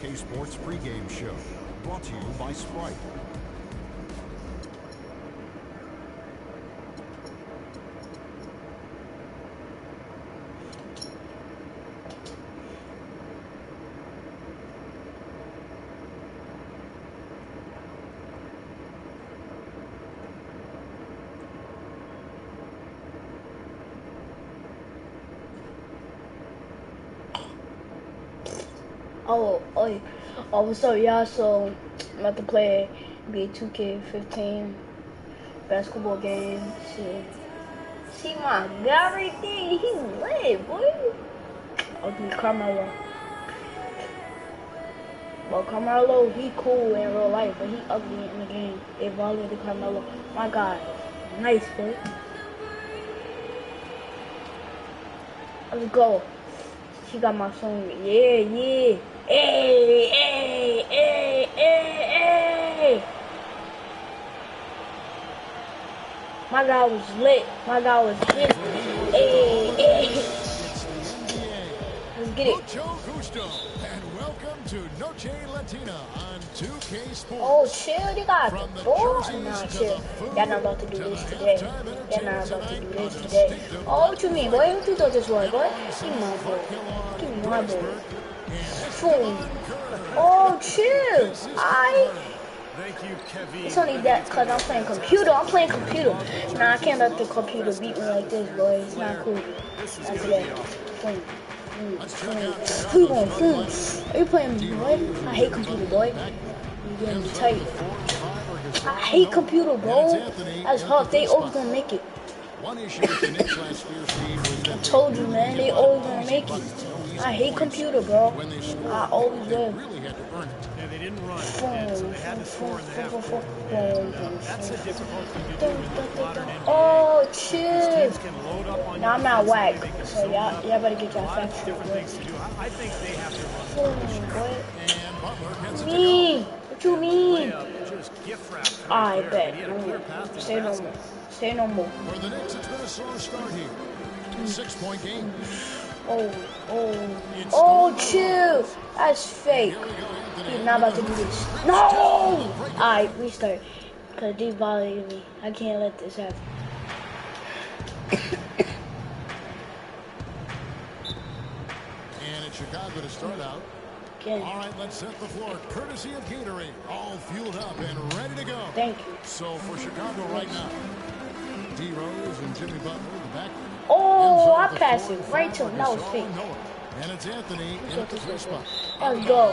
2K Sports pregame show, brought to you by Sprite. What's up, y'all? So, I'm about to play NBA 2K15 basketball game. See my guy right there? He lit, boy. Ugly Carmelo. Well, Carmelo, he cool in real life, but he ugly in the game. They violated Carmelo. My God, nice, boy. Let's go. She got my song. Yeah. Hey. My guy was lit. My guy was lit. Hey. Let's get it. Mucho gusto, and welcome to Noche Latina on 2K Sports. Oh, chill. They got the ball. Nah, chill. Y'all not about to do this today. Oh, what you mean, boy? What you thought this was, boy? Give me my ball. Boom. Oh, chill. It's only that because I'm playing computer. Nah, I can't let the computer beat me like this, boy. It's not cool. Not today. Boom. Who you going? Are you playing me, boy? I hate computer, boy. You getting me tight. I hate computer, bro. That's hard. They always gonna make it. I told you, man. They always gonna make it. I hate computer, bro. I always will. Yeah, they didn't run, and so they had to score in the half court. That's the difficulty you do with modern NBA. Oh, chill. Teams can load up on Now I'm not whack, they can so y'all better get y'all facts straight. different things to do. I think they have to run. What you mean? Just gift wrap. I bet. Stay normal. For the Knicks, it's been a slow start here. 6-point game. Oh, chill. That's fake. He's not about to do this. No! Alright, restart. Because they violated me. I can't let this happen. And it's Chicago to start out. Again. All right, let's set the floor. Courtesy of Gatorade. All fueled up and ready to go. Thank you. So for Chicago right now, D. Rose and Jimmy Butler, the back. Oh, I passed it right to him. That was fake. And it's Anthony in the three spot. Let's go.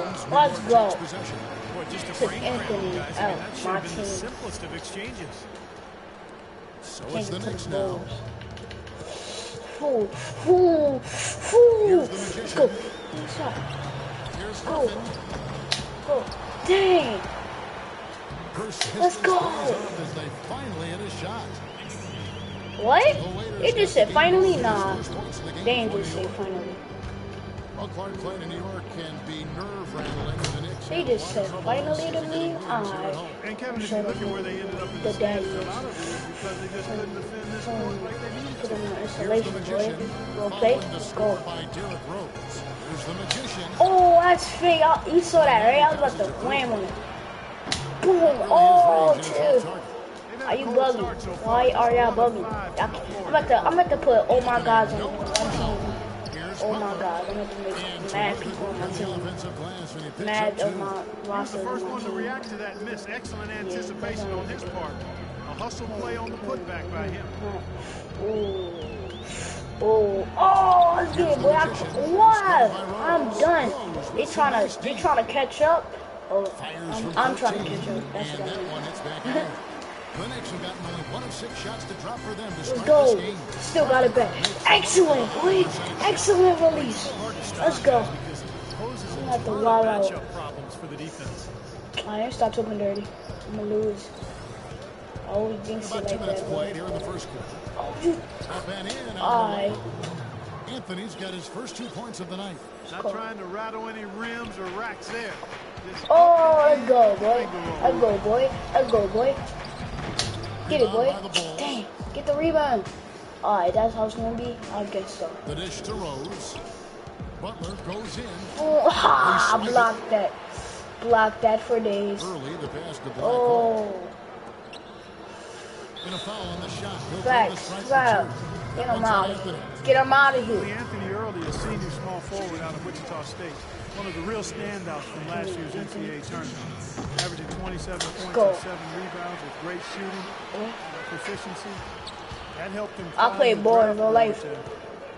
Boy, just a Took brain Anthony guys. out. That should My have been the team. simplest of exchanges. So it's the Knicks now. Let's go. Go. Dang. Let's go. As they finally hit a shot. What? They just said finally? Nah. They ain't just say finally. Well, Clark playing in New York can be nerve-rattling for the Knicks. They just said finally to me? Alright. And Kevin, if you look at where they ended up in The daddy. a lot of it is because they just couldn't defend this court like they needed Put to. him in installation, boy. Go play. Let's go. By Derrick Rose. Here's the magician. Oh, that's fake. You saw that, right? I was about to wham on it. Boom. Oh, chill. Are you bugging? Why are y'all bugging? I'm about to put all my guys on one team. Oh my God, I'm going to make mad people on my team. Mad of my roster. He was the first one to react to that miss. Excellent anticipation on his part. A hustle play on the putback by him. Oh, let's get it, boy. What? I'm done. They trying to catch up. Oh, I'm trying to catch up. That's what I'm doing. The Knicks have gotten only 1 of 6 shots to drop for them to Let's start go. this game. Still got it back. Excellent, boy. Excellent release. Let's go. I'm at the wall out. I ain't stop talking dirty. I'm gonna lose. I always jinx it About 2 like minutes that, played boy. here in the first quarter. Oh, you. Up and in. Alright. Anthony's got his first 2 points of the night. Not trying to rattle any rims or racks there. Oh, let's go, boy. Let's go, boy. Get it, boy. Dang. Get the rebound. Alright, that's how it's gonna be? I guess so. The dish to Rose. Butler goes in. Oh, ha, blocked that. Blocked that for days. Early, the pass to Black. Oh. And a foul on the shot. Facts. Foul. Get him out. Get him out of here. Anthony Early, a senior small forward out of Wichita State. One of the real standouts from last year's NCAA tournament. Averaging 27 points and 7 rebounds with great shooting, proficiency. That helped him. I play ball in real life.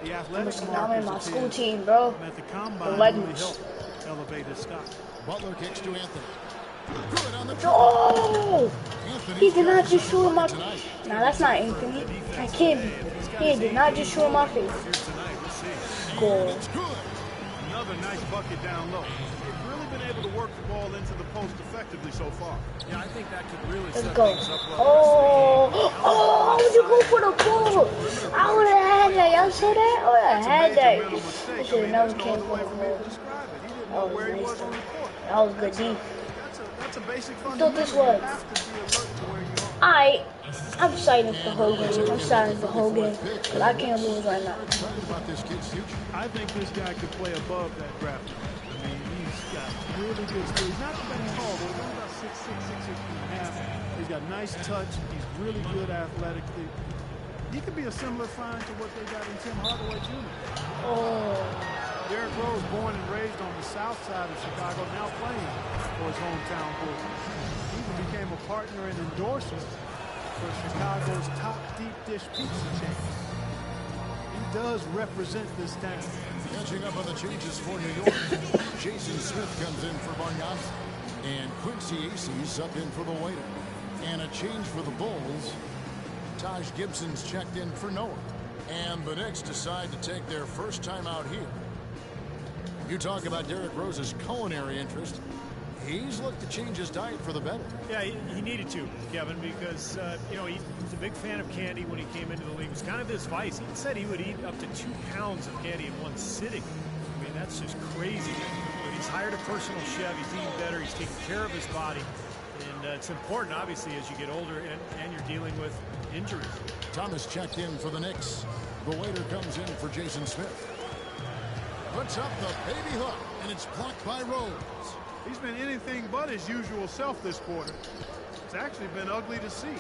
The athletic I'm in my school team, bro. At the combine really helped elevate his stock. Butler kicks to Anthony. Good on the Oh! He did not just shoot in my face. Nah, that's not Anthony. That can't be. He did not just shoot in my face. Goal. Another nice bucket down low. They've really been able to work the ball into the post effectively so far. Yeah, I think that could really Let's go. Oh, I would you go for the ball? I would have had that. Y'all saw that? I would have had that. I should have never came for the ball. That was nice. That was good deep. That's a basic I thought this was. I'm excited for the whole game. I'm excited for the whole game. Because I can't lose right now. I think this guy could play above that draft. I mean, he's got really good skills. He's not that tall, but he's only about 6'6", 6'6.5". He's got nice touch. He's really good athletically. He could be a similar find to what they got in Tim Hardaway Jr. Oh. Derrick Rose, born and raised on the south side of Chicago, now playing for his hometown Bulls. He even became a partner and endorser for Chicago's top deep dish pizza chain. He does represent this town. Catching up on the changes for New York. Jason Smith comes in for Bargnani. And Quincy Aces up in for the waiter. And a change for the Bulls. Taj Gibson's checked in for Noah. And the Knicks decide to take their first time out here. You talk about Derrick Rose's culinary interest. He's looked to change his diet for the better. Yeah, he needed to, Kevin, because, you know, he was a big fan of candy when he came into the league. It was kind of his vice. He said he would eat up to 2 pounds of candy in one sitting. I mean, that's just crazy. But he's hired a personal chef. He's eating better. He's taking care of his body. And it's important, obviously, as you get older and you're dealing with injuries. Thomas checked in for the Knicks. The waiter comes in for Jason Smith. Puts up the baby hook, and it's blocked by Rose. He's been anything but his usual self this quarter. It's actually been ugly to see.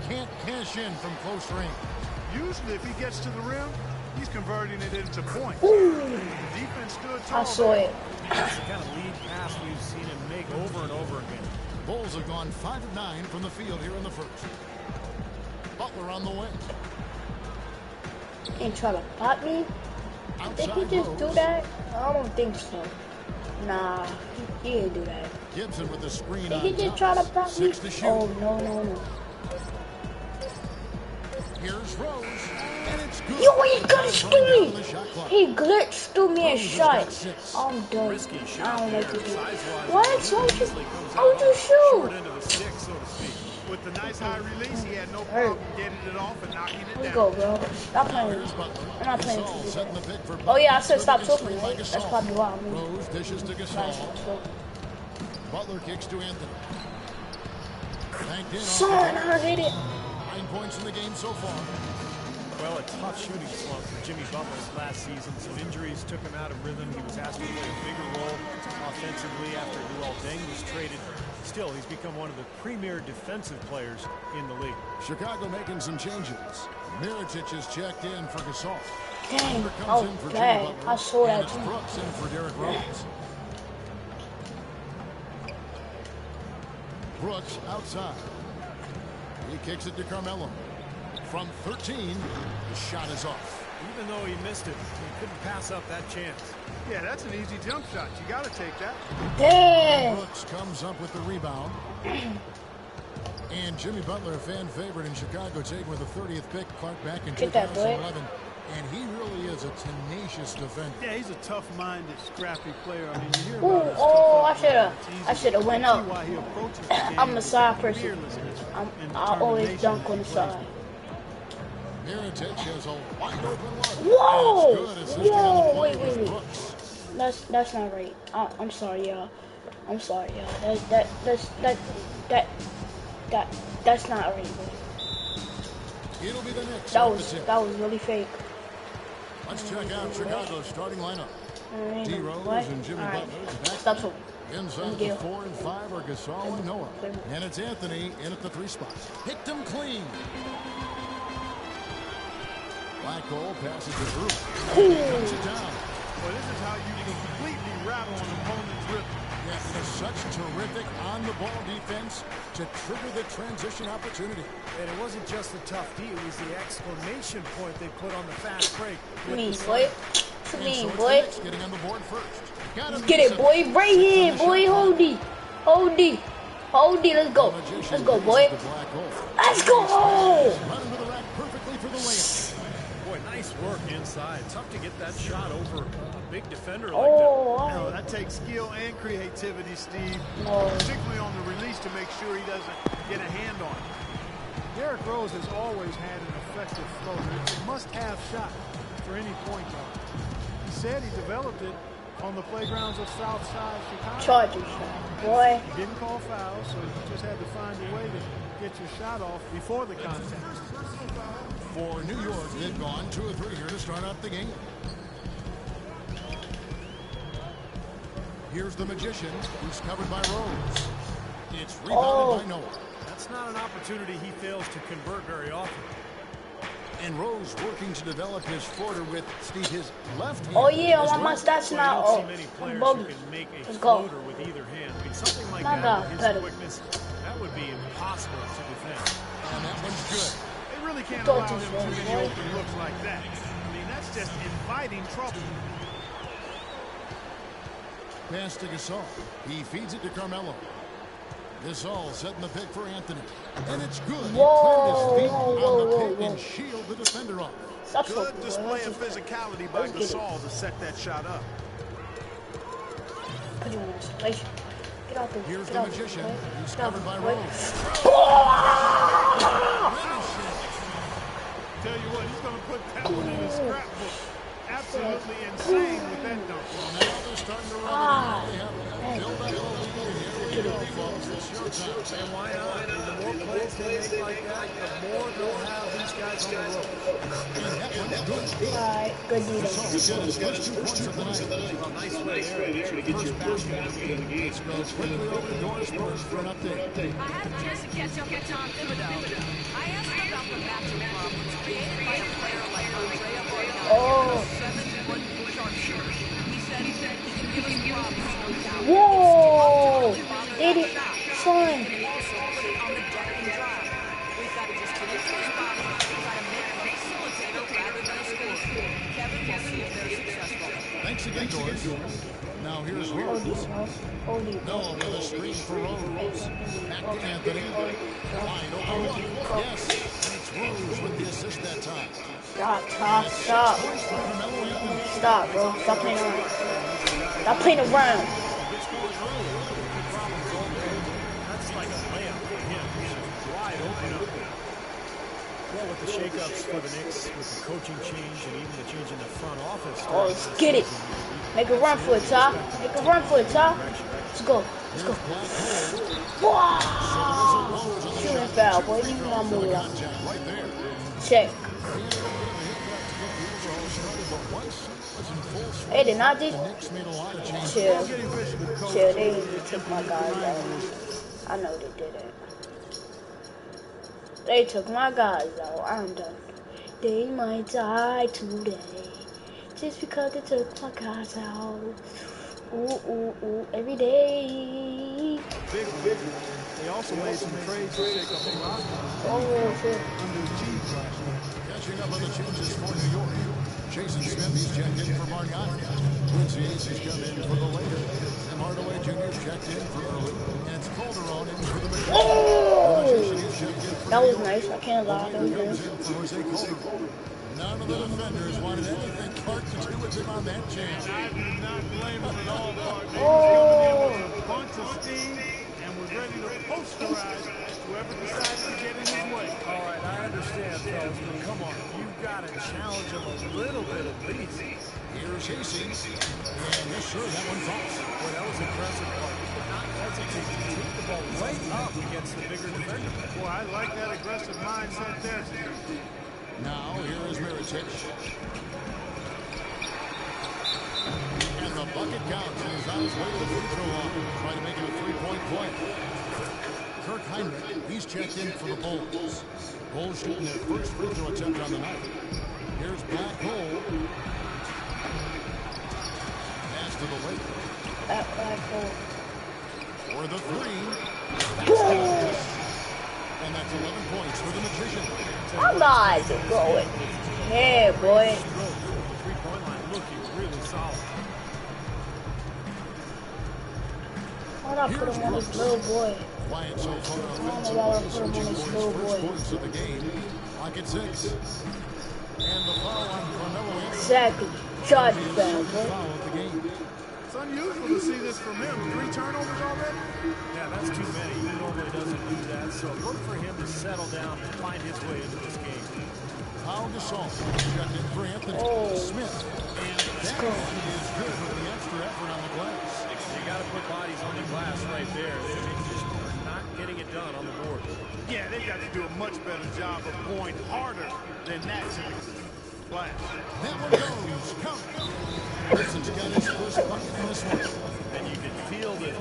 Can't cash in from close range. Usually, if he gets to the rim, he's converting it into points. The defense stood tall. I saw it. That's the kind of lead pass we've seen him make over and over again. Bulls have gone 5 of 9 from the field here in the first. Butler on the wing. He ain't try to pop me. Did he just do that? I don't think so. Nah, he didn't do that. Gibson with the screen. Did he just try to pop me? Oh, no. Here's Rose, and it's good. Yo, he glitched through me. He glitched through me and shot. I'm done. I don't like to do it. What? How would you shoot? With the nice high release, he had no problem getting it off and knocking it down. Let's go, bro. Stop playing. I'm not playing today. Oh, yeah, I said stop talking, right? That's probably why I'm Rose dishes to Gasol. Butler kicks to Anthony. Son, I hit it. 9 points in the game so far. Well, a tough shooting slump for Jimmy Butler last season. Some injuries took him out of rhythm. He was asked to play a bigger role offensively after Luol Deng was traded. Still, he's become one of the premier defensive players in the league. Chicago making some changes. Mirotic is checked in for Gasol. Dang, oh, dang. I saw that too. Brooks in for Derrick Rose. Brooks outside. He kicks it to Carmelo. From 13, the shot is off. Even though he missed it, he couldn't pass up that chance. Yeah, that's an easy jump shot. You got to take that. Dang. Brooks comes up with the rebound. And Jimmy Butler, a fan favorite in Chicago, taken with the 30th pick, Clark back in 2011. And he really is a tenacious defender. Yeah, he's a tough-minded, scrappy player. I mean, you hear Ooh, about I should have went up. I'm a side person. I always dunk on the side. Mirotic has a wide open look. Whoa! Wait. That's not right. I'm sorry, y'all. That's not right. It'll be the Knicks. That was really fake. Let's check out Chicago's starting lineup. D. Rose What? and Jimmy All right. Butler. Stop talking. Inside the 4 and 5 are Gasol and Noah. And it's Anthony in at the 3 spot. Picked him clean. Black hole passes to Drew. Cuts it down. Well, this is how you completely rattle an opponent's rhythm. Yeah, it is such terrific on-the-ball defense to trigger the transition opportunity. And it wasn't just the tough D, it was the exclamation point they put on the fast break. Me, boy. And Me, so it's boy. the Knicks getting on the board first. Gotta Get it, boy. Right here, boy. Hold D. Hold D. Hold D. Let's go. Let's go, boy. Let's go. Run into the rack perfectly for the layup. Boy, nice work inside. Tough to get that shot over a big defender like Oh, that. No, that takes skill and creativity, Steve. No. Particularly on the release to make sure he doesn't get a hand on it. Derrick Rose has always had an effective floater. It's a must-have shot for any point guard. He said he developed it on the playgrounds of Southside Chicago. Chargers shot, boy. He didn't call fouls, so you just had to find a way to get your shot off before the contact. For New York, they've gone 2 or 3 here to start out the game. Here's the Magician, who's covered by Rose. It's rebounded by Noah. That's not an opportunity he fails to convert very often. And Rose working to develop his floater with Steve, his left hand. Oh, yeah. I as want my well. stats Well, now. you don't see many I'm players who bogus. can make a Let's go. floater with either hand. I mean, something like My that God, with his better. quickness, that would be impossible to defend. And that one's good. They really can't Don't allow him you too say, many boy. open looks like that. I mean, that's just inviting trouble. Pass to Gasol. He feeds it to Carmelo. Gasol setting the pick for Anthony. And it's good. He Whoa, planted his feet whoa, on the whoa, pick whoa. and shield the defender off. Stop Good talking, boy. display Let's of just physicality by Let's get it. Gasol to set that shot up. put you in this place. Get out there. Here's Get the out there, Magician. boy. He's Get out covered by there, boy. Rose. Tell you what, he's going to put that one in his scrapbook. Absolutely insane with that dunk. Well, now they're starting to run. They have built up a lead here. Here we go, folks. It's showtime. And why not? The more plays they make like that, the more they'll have these guys on the road. And that one's good. Alright, good defense. He's got his first 2 points of the night. A nice play there to get your first basket of the game. Let's go quickly over to Doris Burke for an update. I had a chance to catch up with Tom Thibodeau. I asked him about the matchup problems created by a player like Andrea Bargnani, Oh. a 7-foot sharpshooter. He said he can give us problems, no doubt. Whoa! Idiot. Son. He can also put it on the deck and drive. We've got to just finish those bodies and try to make a facilitator rather than a scorer. Kevin, we'll see if they're successful. Thanks again, Doris. Now here's Hold Rose. it, bro. Hold it. Noah with a screen for Rose. Back to Anthony. Wide open look. Yes. And it's Rose with the assist that time. Stop. Points for Carmelo Anthony. Stop, bro. Stop playing around. Stop playing around. That's like a layup for him. He's wide open up there. Well, with the shakeups for the Knicks, with the coaching change and even the change in the front office. Oh, let's get it. Make a run for it, Ty. Make a run for it, Ty. Let's go. Let's go. Wow! Shooting foul, boy. Leave my moolah. Contact right there. Check. Hey, did not The did. Knicks made a lot of changes. Chill. They took my guys out. I know they didn't. They took my guys out. I'm done. They might die today. Just because they took my guys out. Ooh, every day. Big. They also made some trades to shake up the roster. Oh, shit. Under G pressure. Catching up on the changes for New York. Jason Smith, he's checked in for Bargnani. Quincy Aces come in for the Lakers. And Hardaway Jr.'s checked in for Early. And it's Calderon in for the Magician. Oh! The Magician is checked in for That was New York. nice. I can't lie. That was Comes good. in for Jose Calderon. None of the defenders wanted anything Clark to do with him on that chance. I do not blame him at all, Mark. He was Oh! coming in with a bunch of steam and was ready to posterize whoever decided to get in his way. All right, I understand, fellas, but come on. You've got to challenge him a little bit at least. Here's Hastings. And yes, sir, that one falls. Boy, that was impressive, Mark. He did not hesitate to take the ball right up against the bigger defender. Boy, I like that aggressive mindset there, Steve. Now here is Mirotic. And the bucket counts, and he's on his way to the free throw line, trying to make it a three-point play. Kirk Hinrich, he's checked in for the Bulls. Bulls shooting their first free throw attempt on the night. Here's Black Hole. Pass to the lake. That Black Hole. For the three. And that's 11 points for the Magician. I'm not going. Yeah, boy. The three-point line looking really solid. Why not put him on his little boy? Quiet so far I don't know why I put him on his little first boy. points of the game. Clock at 6. And the foul on Carmelo Anthony. Exactly. Charge His that, second boy. foul of the game. It's unusual to see this from him. 3 turnovers already? Yeah, that's too many. He normally doesn't do that, so look for him to settle down and find his way into this game. Pau Gasol checked in for Anthony Smith. And that one is good with the extra effort on the glass. You got to put bodies on the glass right there. They just are not getting it done on the board. Yeah, they got to do a much better job of going harder than that to glass. That one goes. Count. Wilson's got his first bucket in this one. And you can feel the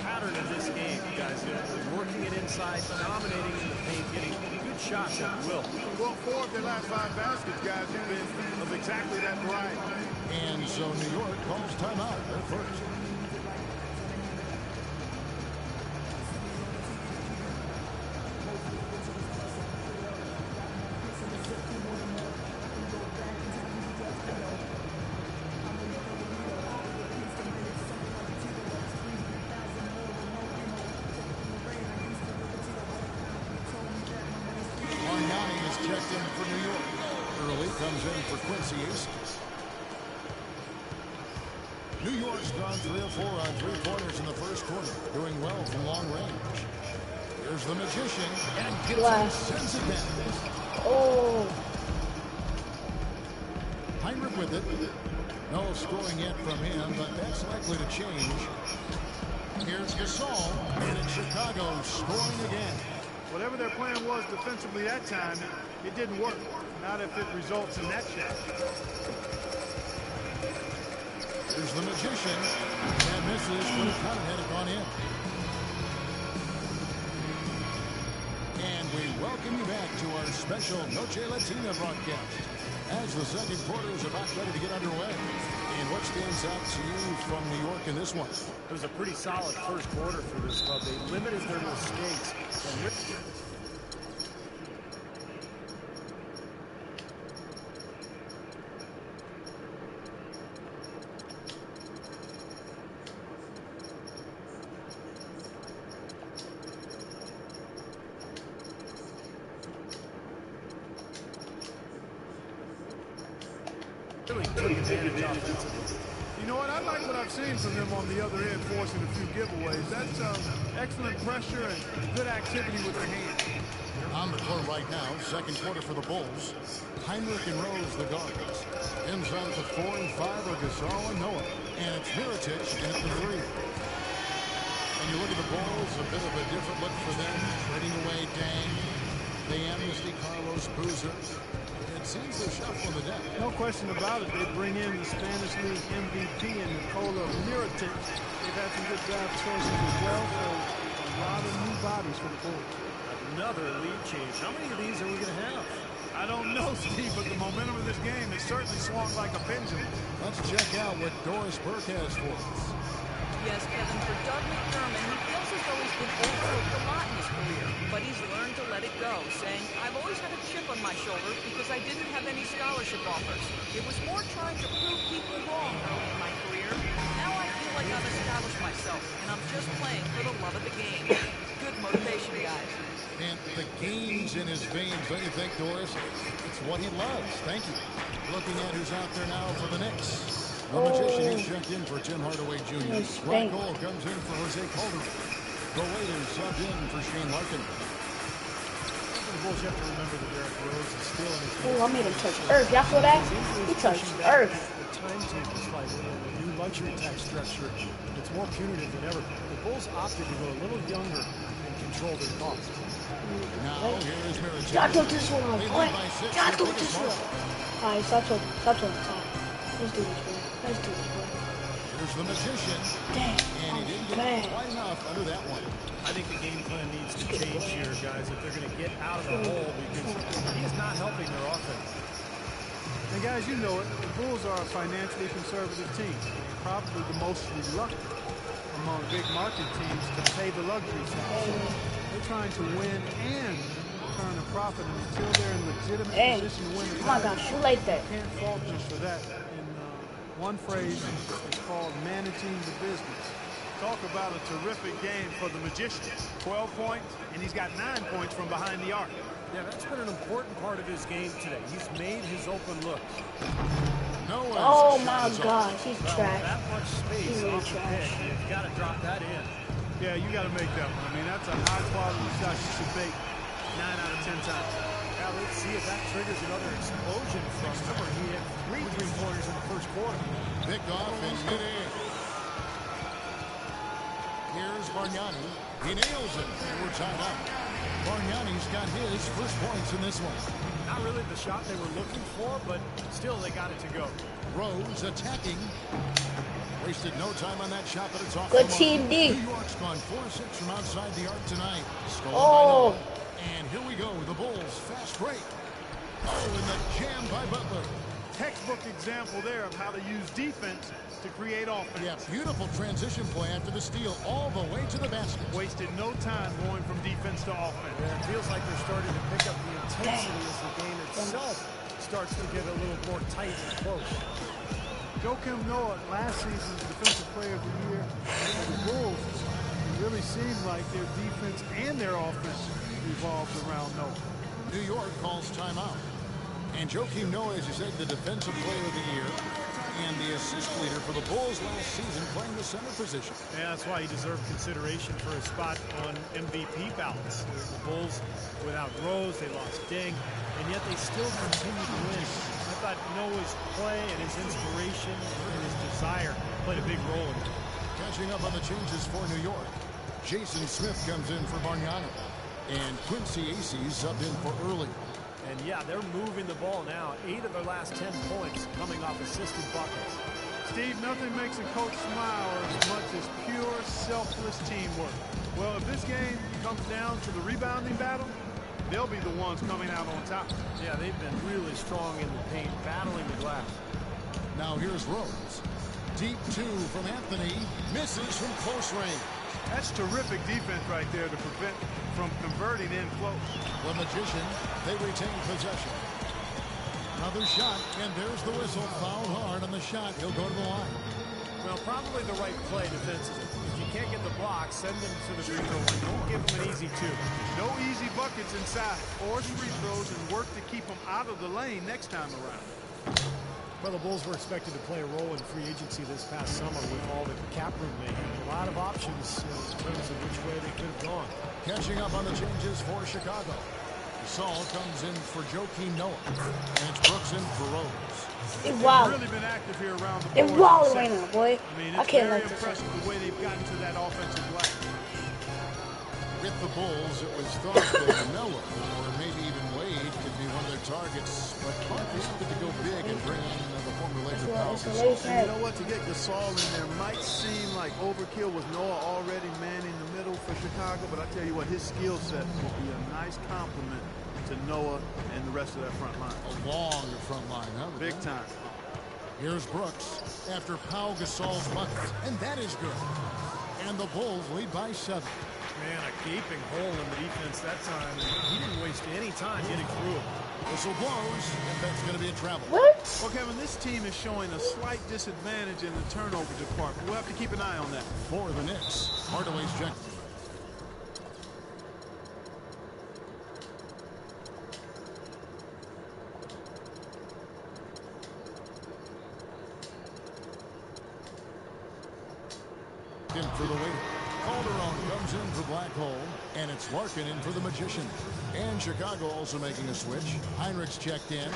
pattern of this game, guys. They're working it inside, dominating in the paint, getting good shots at will. Well, 4 of their last 5 baskets, guys, have been of exactly that variety. And so New York calls timeout. They're first. Arnani is checked in for New York. Early comes in for Quincy Aces. New York's gone 3 of 4 on three-pointers in the first quarter, doing well from long range. Here's the Magician, and Gibson sends it back. Oh. Hinrich with it. No scoring yet from him, but that's likely to change. Here's Gasol, and it's Chicago scoring again. Whatever their plan was defensively that time, it didn't work. Not if it results in that shot. Here's the Magician. That misses, but it kind of had it gone in. And we welcome you back to our special Noche Latina broadcast. As the second quarter is about ready to get underway. And what stands out to you from New York in this one? It was a pretty solid first quarter for this club. They limited their mistakes. And really took advantage offensively. You know what? I like what I've seen from them on the other end, forcing a few giveaways. That's excellent pressure and good activity with their hands. On the court right now, second quarter for the Bulls. Hinrich and Rose, the guards. Inside the 4 and 5 are Gasol and Noah. And it's Mirotic in at the 3. And you look at the Bulls, a bit of a different look for them. Trading away Dang. They amnesty Carlos Boozer. It seems they're shuffling the deck. No question about it. They bring in the Spanish League MVP and Nikola Mirotic. They've had some good draft choices as well, so a lot of new bodies for the Bulls. another lead change. How many of these are we going to have? I don't know, Steve, but the momentum of this game has certainly swung like a pendulum. Let's check out what Doris Burke has for us. Yes, Kevin, for Doug McDermott, he feels as though he's been overlooked a lot in his career, but he's learned to let it go, saying, I've always had a chip on my shoulder because I didn't have any scholarship offers. It was more trying to prove people wrong early in my career. Now I feel like I've established myself, and I'm just playing for the love of the game. Good motivation, guys. And the game's in his veins, don't you think, Doris? It's what he loves. Thank you. Looking at who's out there now for the Knicks. The Magician is checked in for Tim Hardaway Jr. Black Hole comes in for Jose Calderon. The Raiders subbed in for Shane Larkin. The Bulls have to remember that Derrick Rose is still in his Oh, I made him touch Earth. Y'all feel that? He touched Earth. The timetable slightly in the new luxury tax structure. It's more punitive than ever. The Bulls opted to go a little younger and control their costs. Now here is Mirotic. Y'all throw this one, They boy. lead by 6. Y'all throw Take a this one. small. Alright, stop talking. Stop talking. Let's do this, boy. Let's do this, boy. Here's the magician. Dang. And he didn't get bad. quite enough under that one. I think the game plan needs to change here, guys, if they're going to get out of the hole, because he is not helping their offense. And guys, you know it, the Bulls are a financially conservative team. Probably the most reluctant among big market teams to pay the luxury tax. So they're trying to win and turn a profit, and until they're in legitimate Dang. position to win the Oh my gosh, shoot like that. can't fault them for that. In one phrase, it's called managing the business. Talk about a terrific game for the magician. 12 points, and he's got 9 points from behind the arc. Yeah, that's been an important part of his game today. He's made his open look. Noah's Oh shot my is off. gosh, he's Well, trash. that much space He's really off the trash. pick, you've got to drop that in. Yeah, you got to make that one. I mean, that's a high-quality shot you should make 9 out of 10 times. Now let's see if that triggers another explosion from him. He hit 3 3-pointers in the first quarter. Picked off in midair. Here's Bargnani. He nails it, and we're tied up. Bargnani's got his first points in this one. Not really the shot they were looking for, but still they got it to go. Rose attacking. Wasted no time on that shot, but it's off Good the mark. team D. New York's gone 4-6 from outside the arc tonight. Stolen Oh. by Noah. And here we go. The Bulls fast break. Oh, and the jam by Butler. Textbook example there of how to use defense to create offense. Yeah, beautiful transition play after the steal all the way to the basket. Wasted no time going from defense to offense. Yeah, it feels like they're starting to pick up the intensity as the game itself starts to get a little more tight and close. Joakim Noah, last season's Defensive Player of the Year for the Bulls, it really seemed like their defense and their offense revolved around Noah. New York calls timeout. And Joakim Noah, as you said, the Defensive Player of the Year and the assist leader for the Bulls last season, playing the center position. Yeah, that's why he deserved consideration for a spot on MVP ballots. The Bulls, without Rose, they lost Deng, and yet they still continue to win. I thought Noah's play and his inspiration and his desire played a big role in it. Catching up on the changes for New York. Jason Smith comes in for Bargnani. And Quincy Aces up in for Early. And yeah, they're moving the ball now. 8 of their last 10 points coming off assisted buckets. Steve, nothing makes a coach smile as much as pure, selfless teamwork. Well, if this game comes down to the rebounding battle, they'll be the ones coming out on top. Yeah, they've been really strong in the paint, battling the glass. Now here's Rose. Deep 2 from Anthony. Misses from close range. That's terrific defense right there to prevent from converting in close. The Magician, they retain possession. Another shot, and there's the whistle. Fouled hard on the shot. He'll go to the line. Well, probably the right play defensively. If you can't get the block, send them to the free throw line. Don't give them an easy 2. No easy buckets inside. Force free throws and work to keep them out of the lane next time around. Well, the Bulls were expected to play a role in free agency this past summer with all the cap room they had. A lot of options in terms of which way they could have gone. Catching up on the changes for Chicago. Gasol comes in for Joakim Noah. And it's Brooks in for Rose. They wild. Really been active here around the They boards wild in the right second. now, boy. I mean, I it's can't very like this. impressive the way they've gotten to that offensive glass. With the Bulls, it was thought that Noah or maybe even Wade could be one of their targets. But Parker's opted to go big and bring in the former Laker Pau It's a Gasol. lace And you know what? To get Gasol in there might seem like overkill with Noah already manning the middle for Chicago, but I tell you what, his skill set will be a nice complement to Noah and the rest of that front line. Along the front line, huh? Big time. Here's Brooks after Pau Gasol's bucket, and that is good. And the Bulls lead by 7. Man, a gaping hole in the defense that time. He didn't waste any time getting through it. Whistle blows, and that's going to be a travel. What? Well, Kevin, this team is showing a slight disadvantage in the turnover department. We'll have to keep an eye on that. For the Knicks, Hardaway's check. In for the waiter. Calderon comes in for Black Hole, and it's Larkin in for the Magician. And Chicago also making a switch. Heinrich's checked in.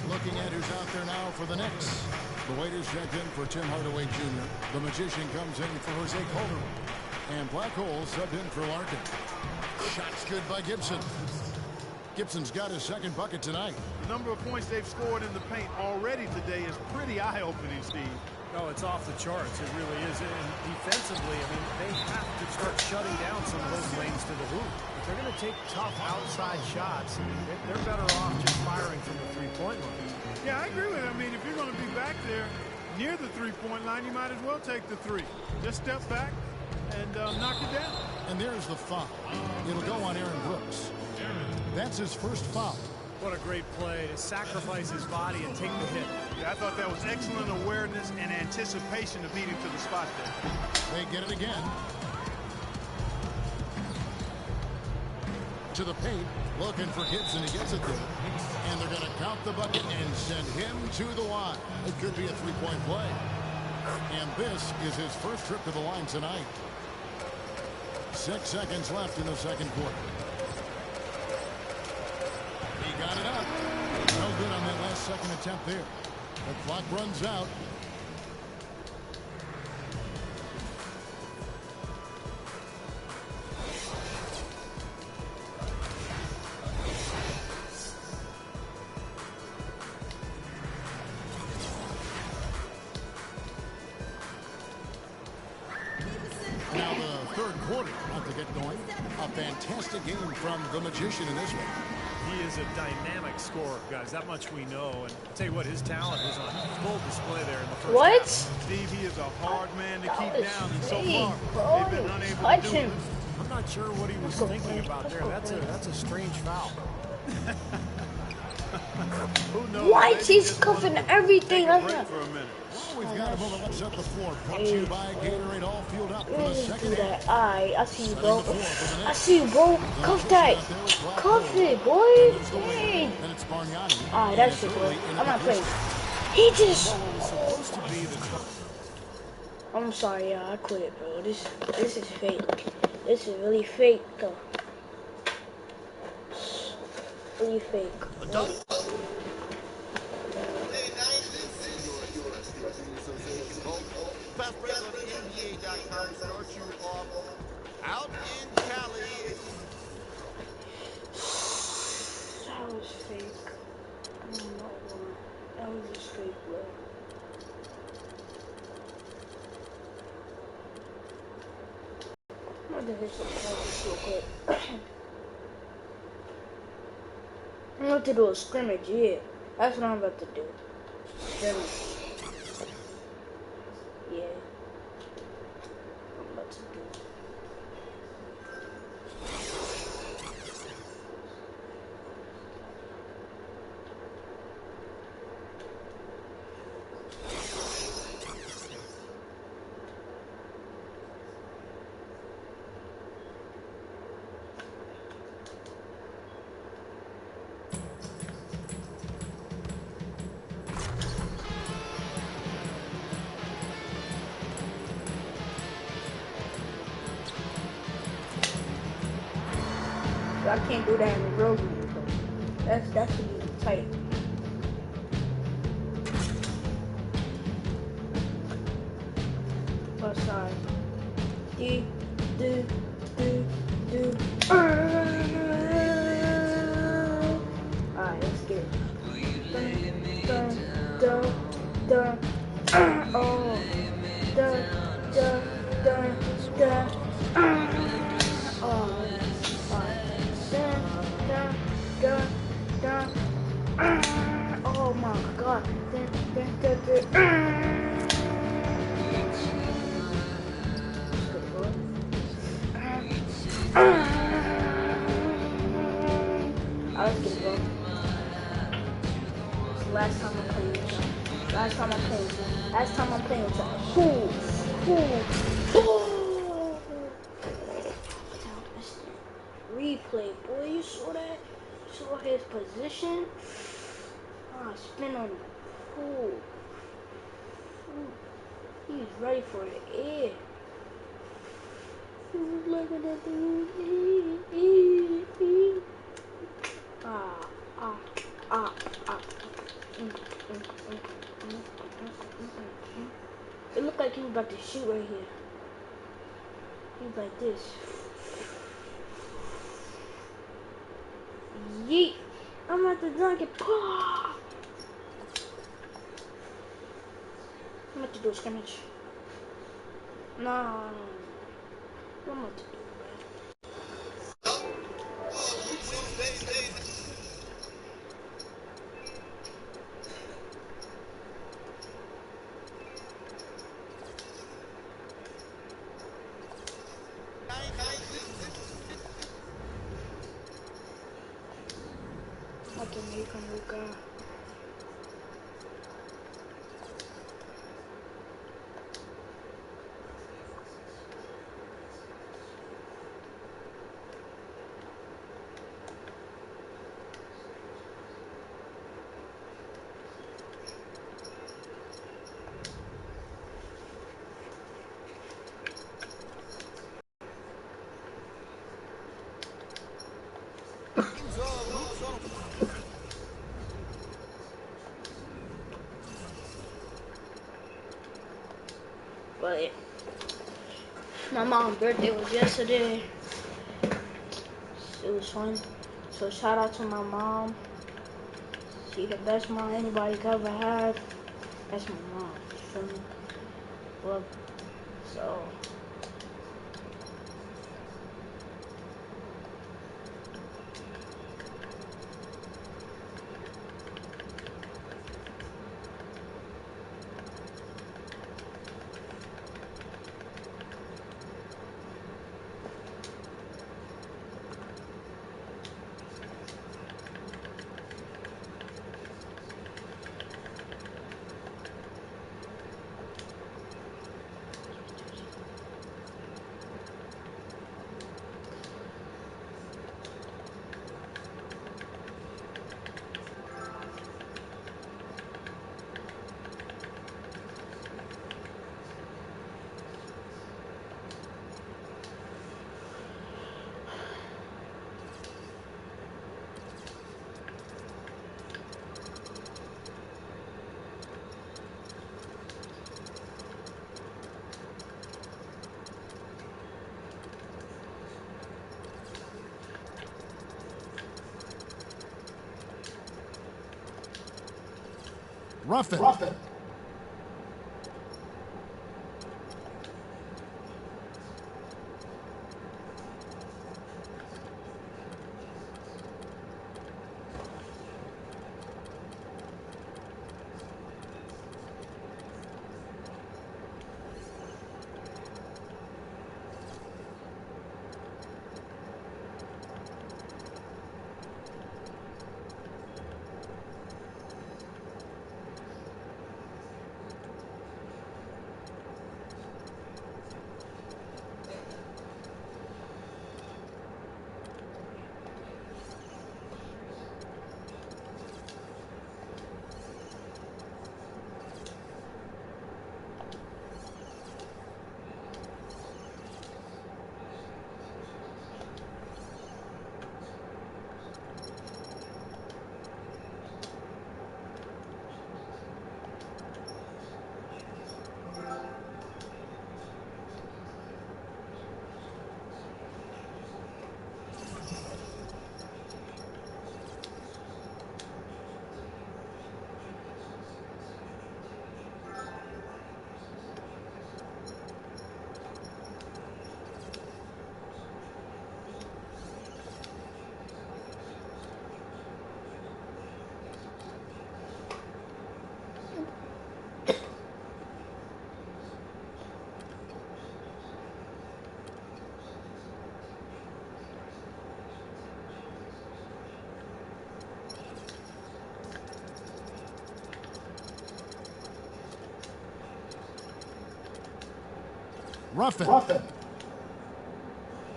Looking at who's out there now for the Knicks. The waiters checked in for Tim Hardaway Jr. The Magician comes in for Jose Calderon. And Black Hole subbed in for Larkin. Shot's good by Gibson. Gibson's got his second bucket tonight. The number of points they've scored in the paint already today is pretty eye-opening, Steve. Oh, it's off the charts. It really is. And defensively, I mean, they have to start shutting down some of those lanes to the hoop. If they're going to take tough outside shots, I mean, they're better off just firing from the three-point line. Yeah, I agree with it. I mean, if you're going to be back there near the three-point line, you might as well take the three. Just step back and knock it down. And there's the foul. It'll go on Aaron Brooks. That's his first foul. What a great play to sacrifice his body and take the hit. Yeah, I thought that was excellent awareness and anticipation to beat him to the spot there. They get it again. To the paint, looking for Gibson. He gets it there. And they're going to count the bucket and send him to the line. It could be a three-point play. And this is his first trip to the line tonight. 6 seconds left in the second quarter. He got it up. No good on that last second attempt there. The clock runs out. Now the third quarter about to get going. A fantastic game from the Magician in this one. He is a dynamic scorer, guys. That much we know. And I'll tell you what, his talent was on full display there in the first What? half. Steve, he is a hard man to keep That was down, and so fake, far, they've bro. been unable Touch to do him. it. I'm not sure what he was thinking about there. That's a strange foul. Who knows? What? Maybe He's just cuffing wanted to everything. take a I break got. for a minute. Well, we've got a moment. Let's set the floor. Brought to you by Gatorade. All fueled up for the Just do second that. half. Alright, I see you, bro. Setting the floor for the I next. see you, bro. Cuff that. Cuff it, boy. Dang. And it's Bargnani. Alright, that's it, bro. I'm not playing. He just. Supposed to be the I'm sorry, y'all. I quit it, bro. This is fake. This is really fake, though. Really fake. Fast break on NBA.com starts you off out in Cali. That was fake. I don't know why. That was just fake, bro. I'm gonna hit some practice real quick. I'm about to do a scrimmage, yeah. That's what I'm about to do. Scrimmage. Yeah. I'm about to do. I can't do that in the real game, though. That's gonna be tight. Oh, sorry. Do. Alright, let's get it. Oh. Oh my god. Let's get it, bro. It's the last time I'm playing with y'all. Last time I'm playing with y'all. Replay, boy. You saw that? You saw his position? Spin on him. He's ready for the air. Look at that thing. It looked like he was about to shoot right here. He's like this. Yeet. I'm at the dunk it. I'm about to do a scrimmage. No. What am I about to do, I can make him look out. But my mom's birthday was yesterday. It was fun. So shout out to my mom. She the best mom anybody could ever have. That's my mom. You feel me? Well, so Ruffin. Ruffin.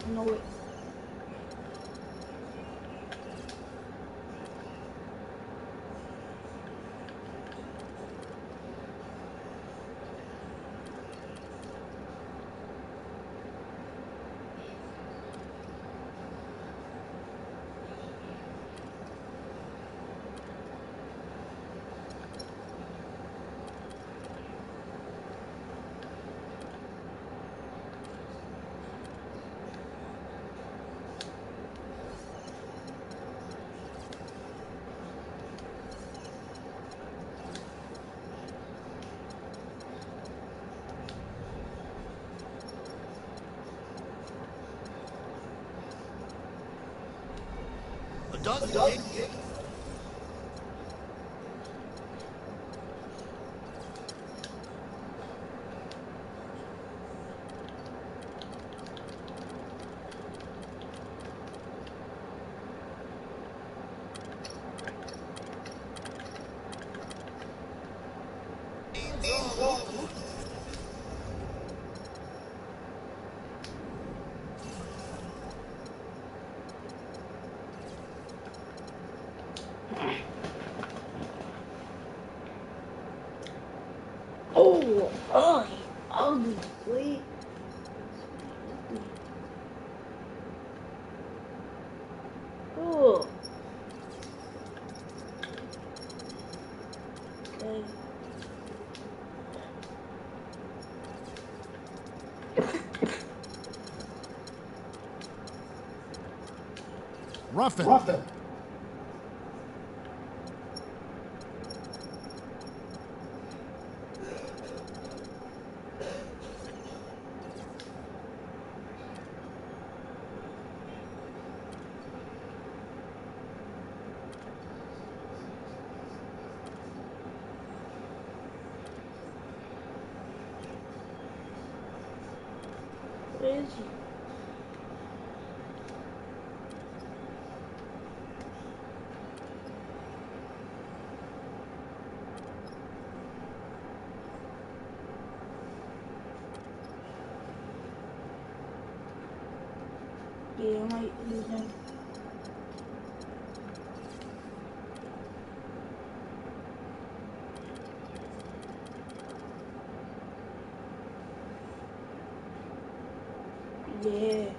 know it. doesn't get Oh, he ugly, boy. Oh. Okay. Ruffin. Where is he? Yeah, I might use him. Yeah.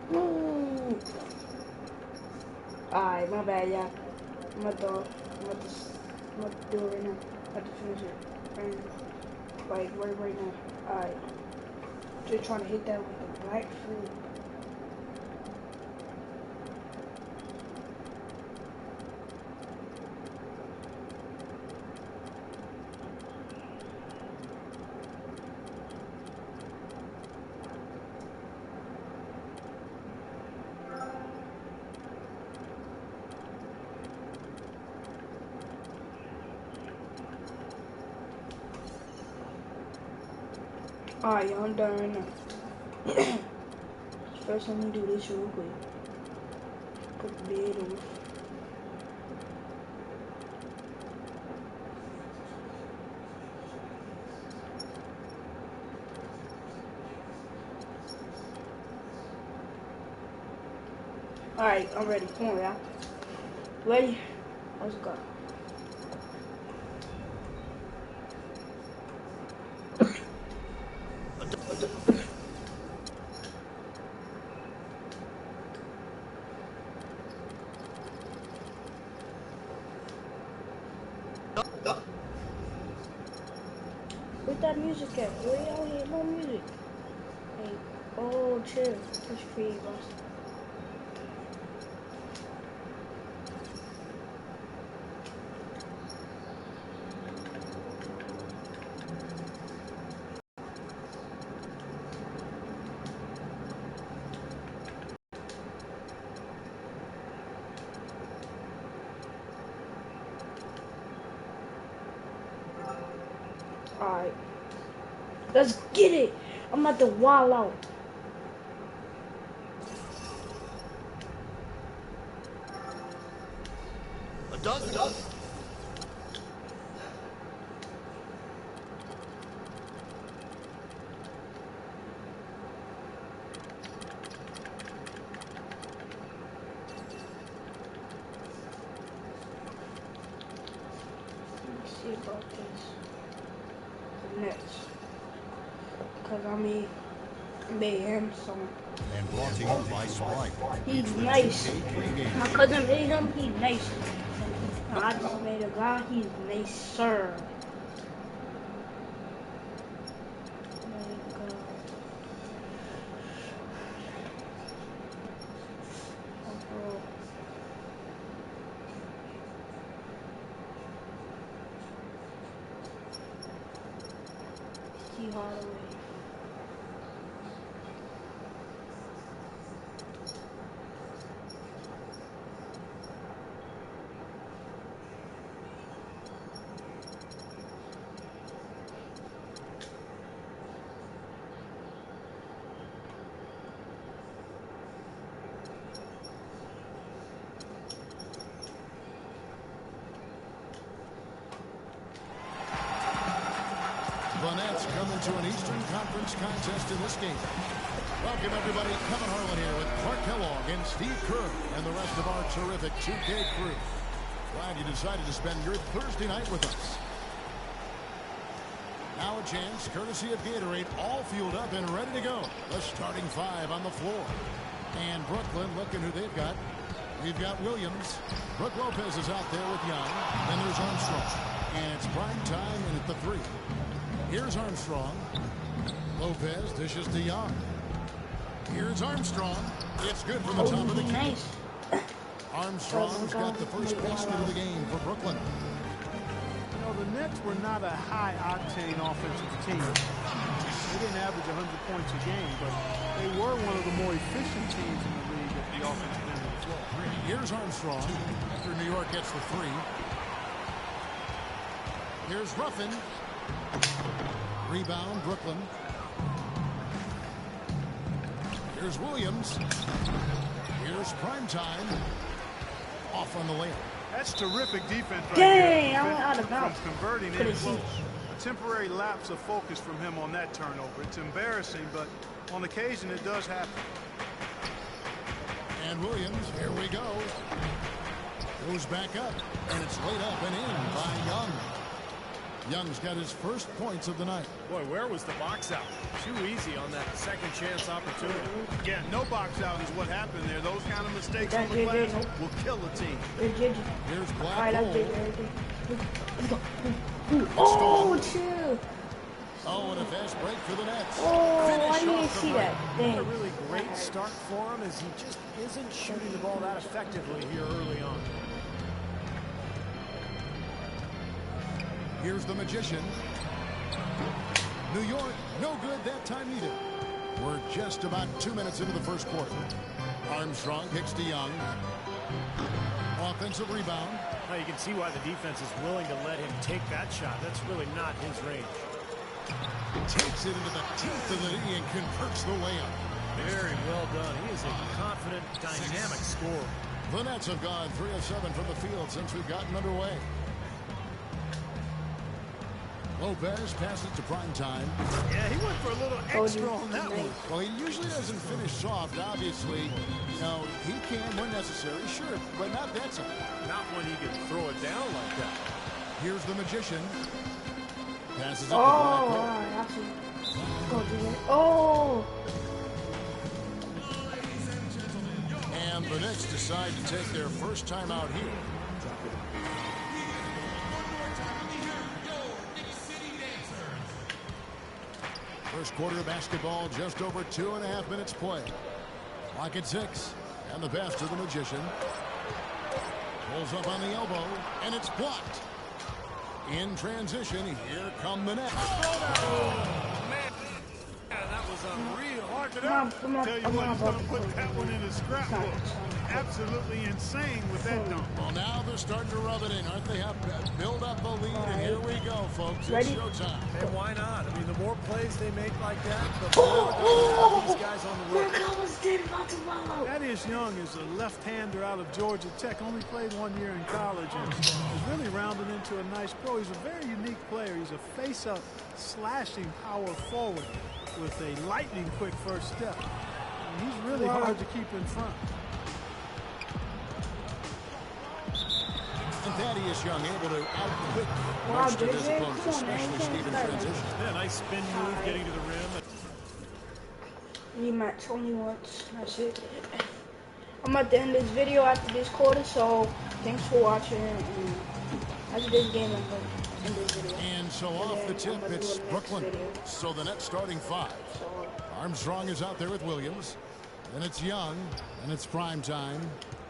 Woo! Alright, my bad, y'all. I'm about to do it right now. I'm about to finish it. Right now. Alright. Just trying to hit that with the black food. Alright, y'all, I'm done right now. First, let me do this real quick. Put the bed on. Alright, I'm ready. Come on, y'all. Ready? Let's go. Where's that music at? Where y'all hear no music? Hey, oh, chill. Push free, boss. Alright. Let's get it! I'm at the wall out. A dozen. Let's see about this. The Nets. Because I made him some. And brought to you by Sprite. He's nice. My cousin made him, he's nice. I just made a guy, he's nicer. Holloway. The Nets come into an Eastern Conference contest in this game. Welcome, everybody. Kevin Harlan here with Clark Kellogg and Steve Kerr and the rest of our terrific 2K crew. Glad you decided to spend your Thursday night with us. Now a chance, courtesy of Gatorade, all fueled up and ready to go. The starting five on the floor. And Brooklyn, looking who they've got. We've got Williams. Brook Lopez is out there with Young. And there's Armstrong. And it's prime time and at the three. Here's Armstrong. Lopez dishes to Young. Here's Armstrong. It's good from the top of the key. Nice. Armstrong's got the first basket of the game for Brooklyn. You know, the Nets were not a high-octane offensive team. They didn't average 100 points a game, but they were one of the more efficient teams in the league at the offensive end of the floor. Here's Armstrong after New York gets the three. Here's Ruffin. Rebound, Brooklyn. Here's Williams. Here's Primetime. Off on the layup. That's terrific defense right Dang, there. I went out of From bounds. converting in Could've close. seen. A temporary lapse of focus from him on that turnover. It's embarrassing, but on occasion it does happen. And Williams, here we go. Goes back up, and it's laid up and in by Young. Young's got his first points of the night. Boy, where was the box out? Too easy on that second chance opportunity. Yeah, no box out is what happened there. Those kind of mistakes on the glass will kill a team. Here's Black Alright, Hole. let's go. Oh, chill. Oh, and a fast break for the Nets. Oh, I Finish didn't off the see break. that. A Dang. really great start for him as he just isn't shooting the ball that effectively here early on. Here's the Magician. New York, no good that time either. We're just about 2 minutes into the first quarter. Armstrong kicks to Young. Offensive rebound. Now you can see why the defense is willing to let him take that shot. That's really not his range. Takes it into the teeth of the knee and converts the layup. Very well done. He is a confident, dynamic scorer. The Nets have gone 3 of 7 from the field since we've gotten underway. Lopez passes to Prime Time. Yeah, he went for a little extra on that one. Well, he usually doesn't finish soft, obviously. You know, he can when necessary, sure, but not that time. Not when he can throw it down like that. Here's the Magician. Passes it to Oh, Black Hole. alright, I'll see. Let's go, dude. Oh. And the Knicks decide to take their first time out here. First quarter of basketball, just over 2.5 minutes play. Clock at 6, and the pass to the Magician. Pulls up on the elbow, and it's blocked. In transition, here come the Nets. Man, that was unreal. Mark it Come on, up. come on, Tell you come what, on, he's going to bro. put that one in his scrapbook. Absolutely insane with that dunk. Well, now they're starting to rub it in, aren't they? Have build up the lead, and here we go, folks. Ready? It's showtime. Hey, why not? I mean, the more plays they make like that, the more they're going to have these guys on the road. Look, I was dead about to follow. Thaddeus Young is a left-hander out of Georgia Tech. Only played 1 year in college and is really rounded into a nice pro. He's a very unique player. He's a face-up, slashing power forward with a lightning-quick first step. And he's really hard to keep in front. And Thaddeus Young able to outquick Wow, most of his JJ, opponents, come on, man. especially Steve in transition. Yeah, nice spin move getting to the rim. Rematch only once. That's it. I'm at the end of this video after this quarter, so thanks for watching. And after this game, I'm going to end this video. And so off the tip, it's Brooklyn. So the Nets starting 5. Armstrong is out there with Williams. Then it's Young, and it's Prime Time,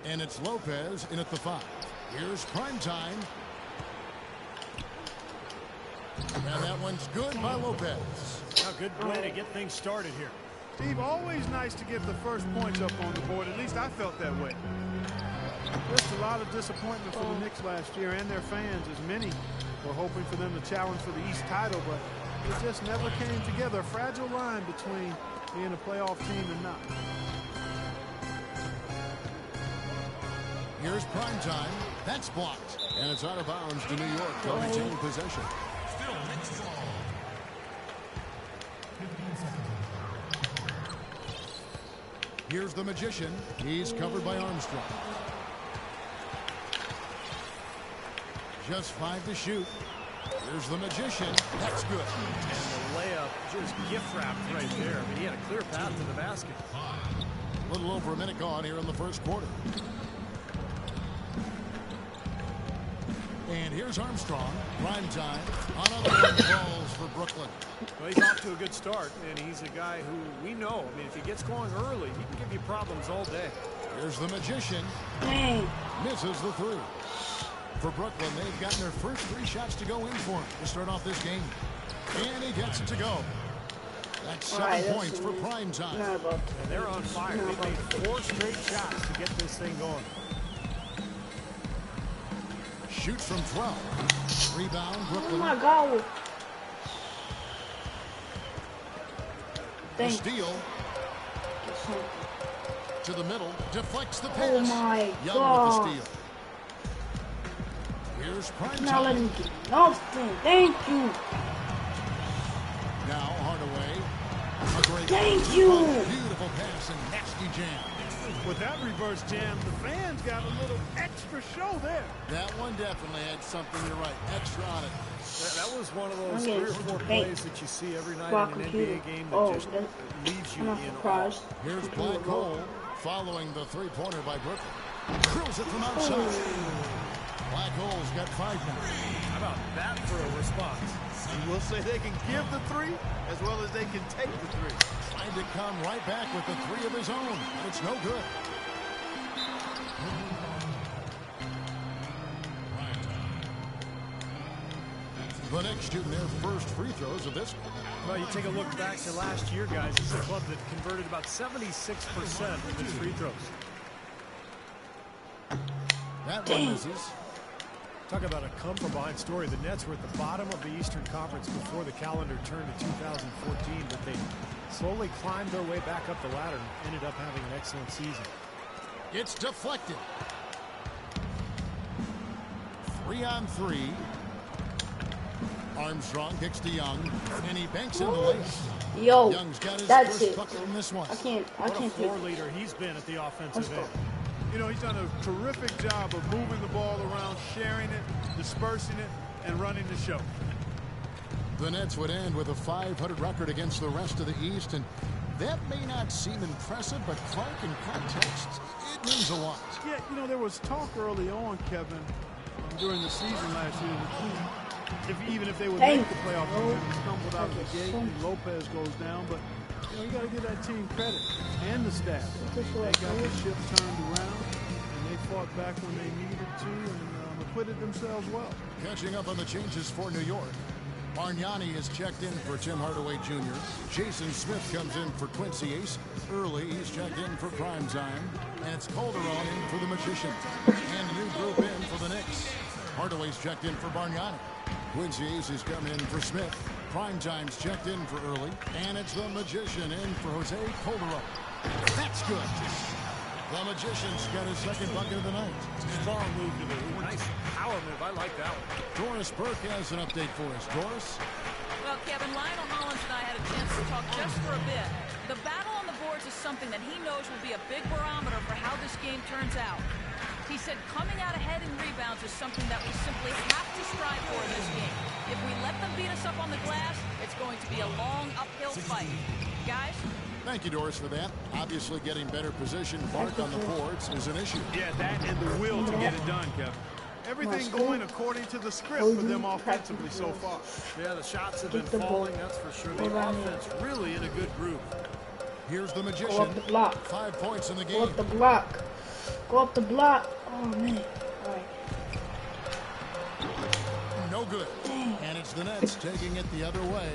and it's Lopez in at the 5. Here's Prime Time. And that one's good by Lopez. Now, good way to get things started here. Steve, always nice to get the first points up on the board. At least I felt that way. Just a lot of disappointment for the Knicks last year and their fans, as many were hoping for them to challenge for the East title, but it just never came together. A fragile line between being a playoff team and not. Here's Prime Time. That's blocked. And it's out of bounds to New York. They'll retain possession. Here's the Magician. He's covered by Armstrong. Just 5 to shoot. Here's the Magician. That's good. And the layup just gift wrapped right there. I mean, he had a clear path to the basket. A little over a minute gone here in the first quarter. And here's Armstrong. Prime Time. Another one falls for Brooklyn. Well, he's off to a good start, and he's a guy who we know. I mean, if he gets going early, he can give you problems all day. Here's the Magician. Dang. Misses the 3. For Brooklyn, they've gotten their first 3 shots to go in for him to start off this game. And he gets it to go. That's 7 points for Prime Time. And they're on fire. They've made 4 straight shots to get this thing going. Shoots from 12. Rebound, Oh Brooklyn. my God. The Thanks. steal to the middle. Deflects the pass. Oh my Young God. with the steal. Here's Prime Now let Time. him get nothing. Thank you. Now Hardaway. A great Thank you. Beautiful pass and nasty jam. With that reverse jam, the fans got a little extra show there. That one definitely had something, you're right, extra on it. That was one of those Okay, 3 or 4 hey. plays that you see every night Squad in an computer. NBA game that Oh, just leaves you I'm not in awe. surprised. Here's Black Hole following the three-pointer by Brooklyn. Drills it from outside. Black Hole's got 5 now. How about that for a response? And we'll say they can give the 3 as well as they can take the 3. Tried to come right back with the 3 of his own, but it's no good. The Knicks shooting their first free throws of this one. Well, you take a look back to last year, guys. This is a club that converted about 76% of its free throws. That one misses. Talk about a come-from-behind story. The Nets were at the bottom of the Eastern Conference before the calendar turned to 2014, but they slowly climbed their way back up the ladder and ended up having an excellent season. It's deflected. 3-on-3. Armstrong kicks to Young, and he banks in the lace. Yo, Young's got his that's first it. bucket in this one. I can't What a take floor it. leader he's been at the offensive Let's go. end. You know, he's done a terrific job of moving the ball around, sharing it, dispersing it, and running the show. The Nets would end with a .500 record against the rest of the East, and that may not seem impressive, but Clark, in context, it means a lot. Yeah, you know, there was talk early on, Kevin, during the season last year, even if they would Dang. make the playoff, they stumbled out of the gate and Lopez goes down. But you know, you got to give that team credit and the staff. They got the ship turned around and they fought back when they needed to and acquitted themselves well. Catching up on the changes for New York. Bargnani is checked in for Tim Hardaway Jr. Jason Smith comes in for Quincy Ace. Early, he's checked in for Prime Time. And it's Calderon in for the Magician. And a new group in for the Knicks. Hardaway's checked in for Bargnani. Quincy Ace has come in for Smith. Prime Time's checked in for Early. And it's the Magician in for Jose Calderon. That's good. The Magician's got his second bucket of the night. Strong move to the hoop. Nice power move. I like that one. Doris Burke has an update for us. Doris? Well, Kevin, Lionel Hollins and I had a chance to talk just for a bit. The battle on the boards is something that he knows will be a big barometer for how this game turns out. He said coming out ahead in rebounds is something that we simply have to strive for in this game. If we let them beat us up on the glass, it's going to be a long uphill fight. Guys? Thank you, Doris, for that. Obviously, getting better position mark on the boards is an issue. Yeah, that and the will to get it done, Kevin. Everything going according to the script for them offensively so far. Yeah, the shots have Get been the ball. falling, that's for sure. The Around here. offense really in a good groove. Here's the Go Magician. up the block. 5 points in the Go game. up the block. Go up the block. Oh, man. All right. No good. And it's the Nets taking it the other way.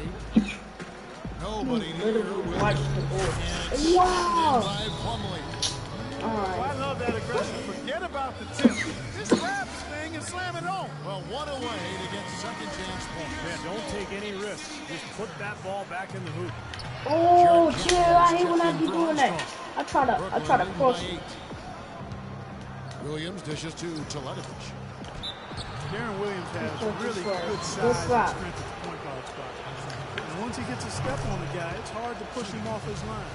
Nobody here Literally will. watch the board. And it's Wow. by Plumlee. All Oh, I right. love that aggression. Forget about the tip. Just grab this thing and slam it on. Well, one away to get second chance points. Yeah, don't take any risks. Just put that ball back in the hoop. Oh, chill. I hate when I be doing that. I try to Brooklyn leading cross by it. 8. Williams dishes to Teletovic. Darren Williams has really good size Good and spot. strength at the point guard spot. And once he gets a step on the guy, it's hard to push him off his line.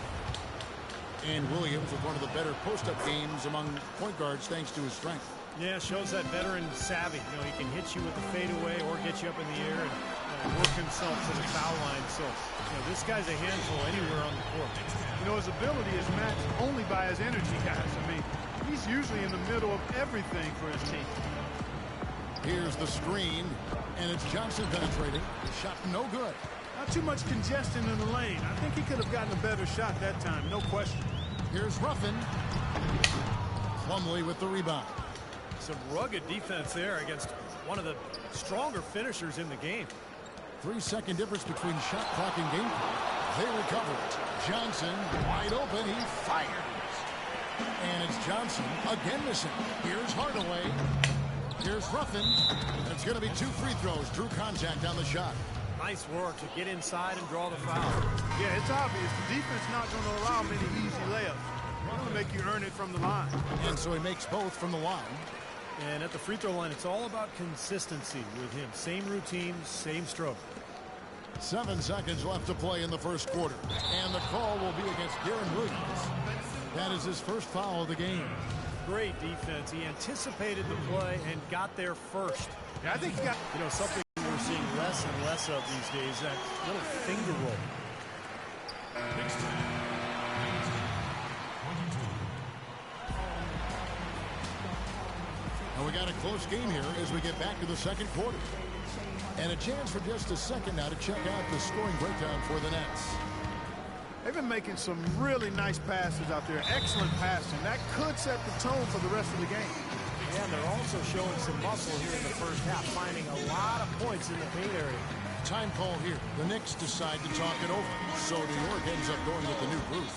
And Williams with one of the better post-up games among point guards thanks to his strength. Yeah, shows that veteran savvy. You know, he can hit you with the fadeaway or get you up in the air and work himself to the foul line. So, you know, this guy's a handful anywhere on the court. You know, his ability is matched only by his energy, guys. I mean, he's usually in the middle of everything for his team. Here's the screen, and it's Johnson penetrating. The shot no good. Not too much congestion in the lane. I think he could have gotten a better shot that time, no question. Here's Ruffin. Plumlee with the rebound. Some rugged defense there against one of the stronger finishers in the game. 3-second difference between shot clock and game clock. They recover it. Johnson wide open. He fires. And it's Johnson again missing. Here's Hardaway. Here's Ruffin. And it's going to be 2 free throws. Drew contact on the shot. Nice work to get inside and draw the foul. Yeah, it's obvious. The defense not going to allow many easy layups. They're going to make you earn it from the line. And so he makes both from the line. And at the free throw line, it's all about consistency with him. Same routine, same stroke. 7 seconds left to play in the first quarter. And the call will be against Darren Williams. That is his first foul of the game. Great defense. He anticipated the play and got there first. Yeah, I think he got, You know, something we're seeing less and less of these days, that little finger roll. And we got a close game here as we get back to the second quarter. And a chance for just a second now to check out the scoring breakdown for the Nets. They've been making some really nice passes out there. Excellent passing. That could set the tone for the rest of the game. Yeah, they're also showing some muscle here in the first half, finding a lot of points in the paint area. Time call here. The Knicks decide to talk it over. So New York ends up going with the new group.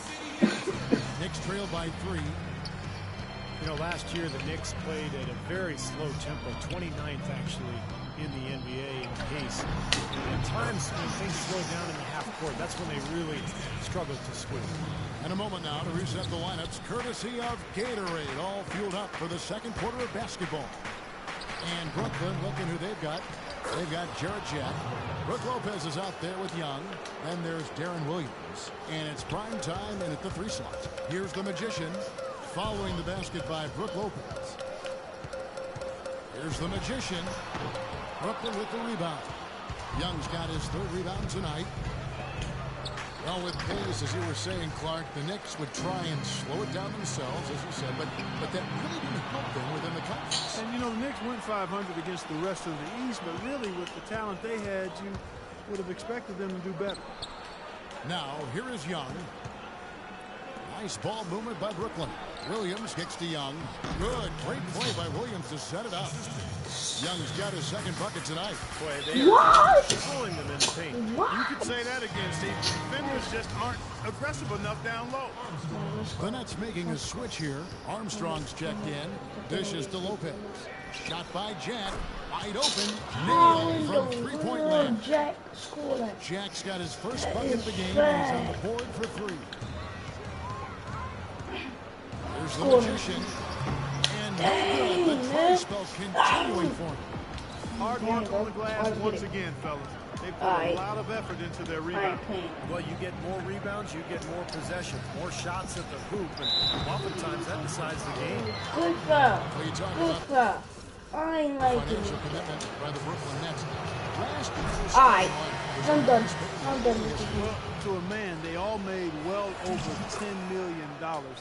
Knicks trail by 3. You know, last year the Knicks played at a very slow tempo, 29th actually in the NBA in pace. And at times when things slow down in the half court, that's when they really struggle to score. In a moment now to reset the lineups, courtesy of Gatorade, all fueled up for the second quarter of basketball. And Brooklyn, looking who they've got. They've got Jarrett Jack. Brook Lopez is out there with Young. Then there's Darren Williams. And it's prime time and at the 3 slot. Here's the Magician following the basket by Brook Lopez. Here's the Magician. Brooklyn with the rebound. Young's got his 3rd rebound tonight. Well, with pace, as you were saying, Clark, the Knicks would try and slow it down themselves, as you said, but that really didn't help them within the conference. And, you know, the Knicks went 500 against the rest of the East, but really with the talent they had, you would have expected them to do better. Now, here is Young. Nice ball movement by Brooklyn. Williams kicks to Young. Good, great play by Williams to set it up. Young's got his 2nd bucket tonight. Boy, they are pulling them in the paint. You could say that again, Steve. Defenders just aren't aggressive enough down low. The Nets making a switch here. Armstrong's checked in. Dishes to Lopez. Shot by Jack. Wide open. Nailed from 3-point land. Jack scored it. Jack's got his first bucket of the game, and he's on the board for 3. There's the Magician. And no good. The try spell continuing for him. Hard work on the glass once again, fellas. They put a lot of effort into their rebound. Well, you get more rebounds, you get more possession, more shots at the hoop, and oftentimes that decides the game. Good foul. What are you talking Good about? foul. I ain't liking Financial it. commitment by the Brooklyn Nets. Last year's Alright. scoring I'm done. I'm done with this. Well, to a man, they all made well over $10 million,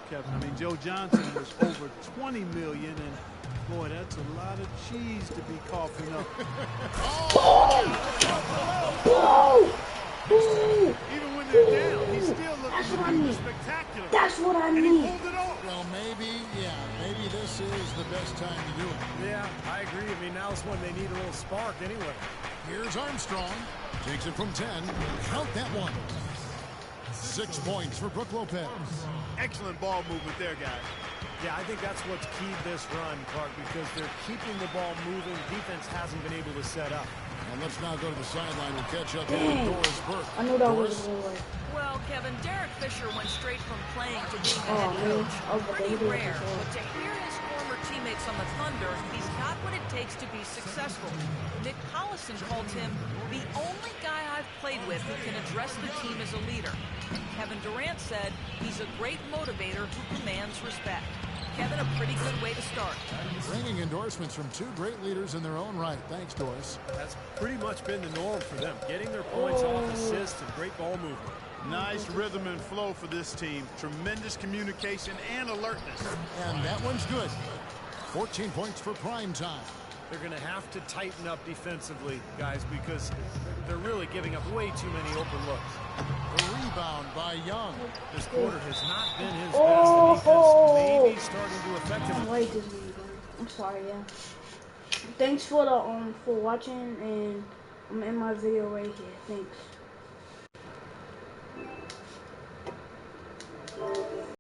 Kevin. I mean, Joe Johnson was over $20 million, and boy, that's a lot of cheese to be coughing up. Even when they're down, he's still looking spectacular. That's what I And he need. pulled it off. Well, maybe this is the best time to do it. Yeah, I agree. I mean, now's when they need a little spark anyway. Here's Armstrong. Takes it from 10. Count that one. 6 points for Brook Lopez. Excellent ball movement there, guys. Yeah, I think that's what's keyed this run, Clark, because they're keeping the ball moving. Defense hasn't been able to set up. And let's now go to the sideline. We'll catch up here with Doris Burke. I knew that was Doris? the way. Well, Kevin, Derek Fisher went straight from playing to being a Oh, head man. coach. Okay, Pretty he did rare, it. but to hear his former teammates on the Thunder, he's got what it takes to be successful. Nick Collison called him the only guy I've played with who can address the team as a leader. And Kevin Durant said he's a great motivator who commands respect. Kevin, a pretty good way to start. Ringing endorsements from 2 great leaders in their own right. Thanks, Doris. That's pretty much been the norm for them, getting their points off assists and great ball movement. Nice rhythm and flow for this team. Tremendous communication and alertness. And that one's good. 14 points for prime time. They're going to have to tighten up defensively, guys, because they're really giving up way too many open looks. The rebound by Young. This quarter has not been his best. The defense may be starting to affect I him. like this video. I'm sorry, yeah. Thanks for the for watching, and I'm in my video right here. Thanks.